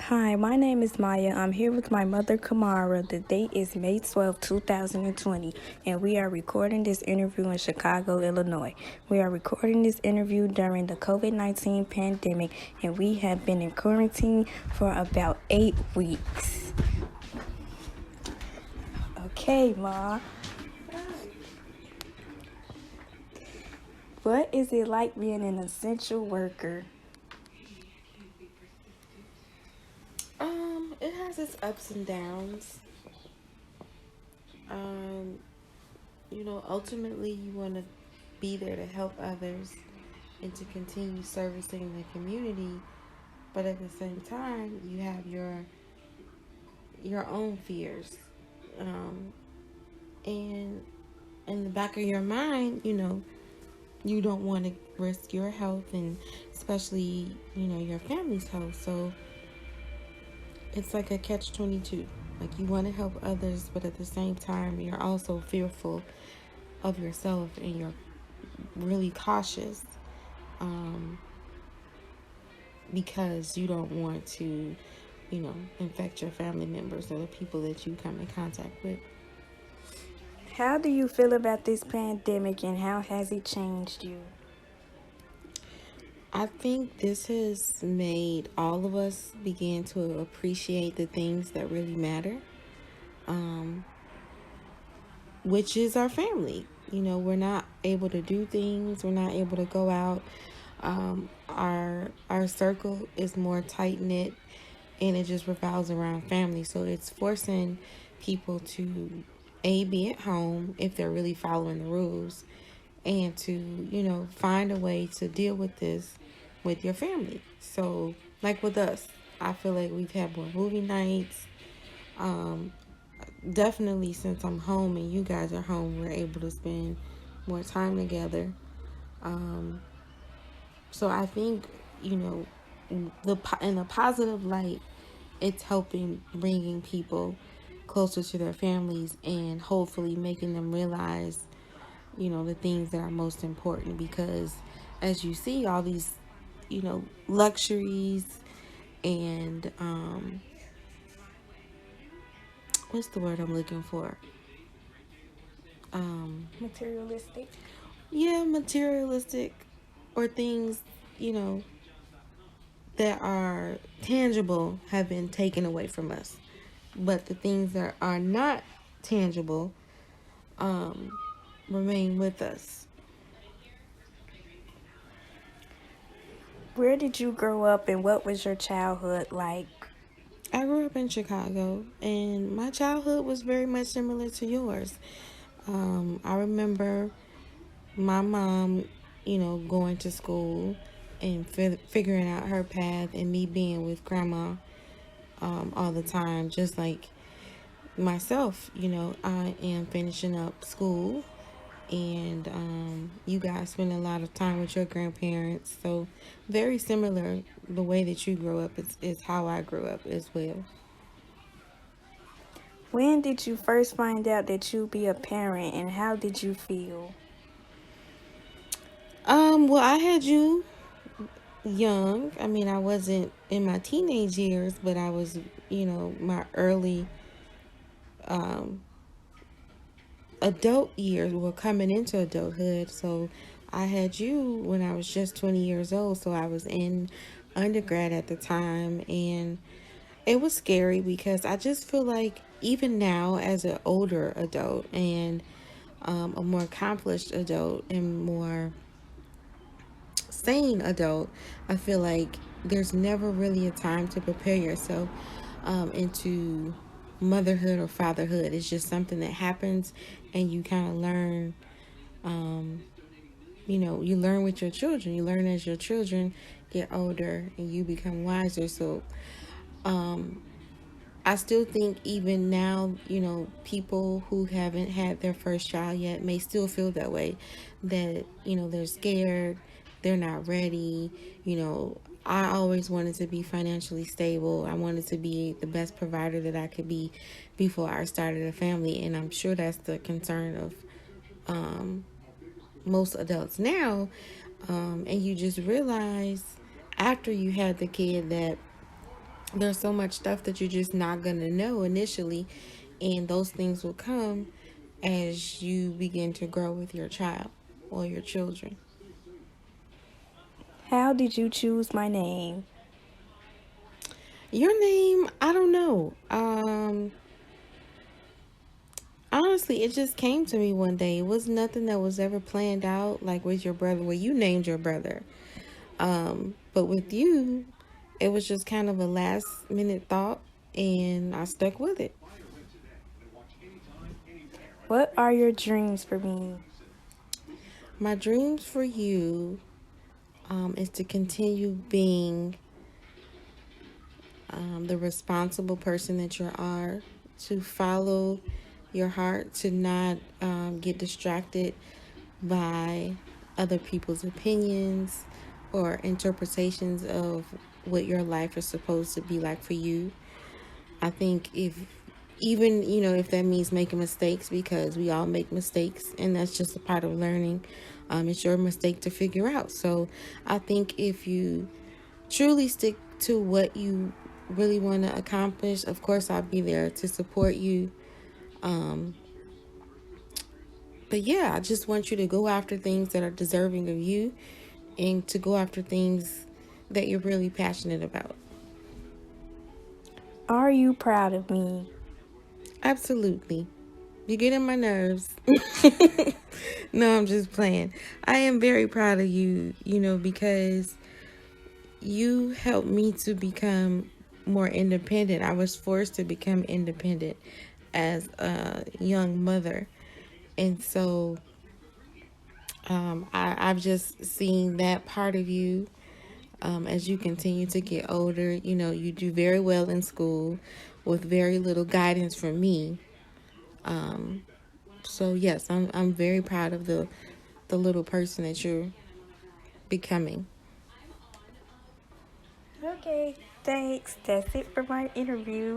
Hi, my name is Maya. I'm here with my mother, Khamara. The date is May 12, 2020, and we are recording this interview in Chicago, Illinois. We are recording this interview during the COVID-19 pandemic, and we have been in quarantine for about 8 weeks. Okay, Ma. What is it like being an essential worker? It has its ups and downs. Um, ultimately you want to be there to help others and to continue servicing the community, but at the same time, you have your own fears. Um, and in the back of your mind, you don't want to risk your health and especially, your family's health. So it's like a catch 22. Like you want to help others, but at the same time, you're also fearful of yourself and you're really cautious um, because you don't want to, infect your family members or the people that you come in contact with. How do you feel about this pandemic and how has it changed you? I think this has made all of us begin to appreciate the things that really matter, um, which is our family. We're not able to do things, we're not able to go out. Our circle is more tight knit, and it just revolves around family. So it's forcing people to be at home if they're really following the rules, and to find a way to deal with this with your family. So like with us, I feel like we've had more movie nights. Um, Definitely since I'm home and you guys are home, we're able to spend more time together. Um, so I think in a positive light, it's helping bringing people closer to their families and hopefully making them realize the things that are most important, because as you see all these luxuries and what's the word I'm looking for, um Materialistic? yeah, materialistic, or things you know that are tangible have been taken away from us, but the things that are not tangible um remain with us. Where did you grow up and what was your childhood like? I grew up in Chicago, and my childhood was very much similar to yours. I remember my mom, going to school and figuring out her path, and me being with grandma all the time, just like myself. I am finishing up school, and you guys spend a lot of time with your grandparents. So, very similar. The way that you grew up is how I grew up as well. When did you first find out that you'd be a parent and how did you feel? Well, I had you young. I mean, I wasn't in my teenage years, but I was, my early um, adult years were coming into adulthood. So I had you when I was just 20 years old. So I was in undergrad at the time. And it was scary because I just feel like even now, as an older adult and a more accomplished adult and more sane adult, I feel like there's never really a time to prepare yourself into motherhood or fatherhood. It's just something that happens, and you kind of learn. Um, you learn with your children. You learn as your children get older and you become wiser. So, um, I still think even now, people who haven't had their first child yet may still feel that way. That, they're scared, they're not ready. I always wanted to be financially stable. I wanted to be the best provider that I could be before I started a family. And I'm sure that's the concern of most adults now. And you just realize after you had the kid that there's so much stuff that you're just not going to know initially, and those things will come as you begin to grow with your child or your children. How did you choose my name? Your name, I don't know. Honestly, it just came to me one day. It was nothing that was ever planned out, like with your brother, where you named your brother. But with you, it was just kind of a last minute thought, and I stuck with it. What are your dreams for me? My dreams for you is to continue being the responsible person that you are, to follow your heart, to not get distracted by other people's opinions or interpretations of what your life is supposed to be like for you. I think if that means making mistakes, because we all make mistakes and that's just a part of learning, it's your mistake to figure out. So I think if you truly stick to what you really want to accomplish, of course I'll be there to support you. But yeah, I just want you to go after things that are deserving of you, and to go after things that you're really passionate about. Are you proud of me? Absolutely. You get on my nerves. No, I'm just playing. I am very proud of you, because you helped me to become more independent. I was forced to become independent as a young mother. And so I've just seen that part of you as you continue to get older. You do very well in school with very little guidance from me. So yes, I'm very proud of the little person that you're becoming. Okay, thanks. That's it for my interview.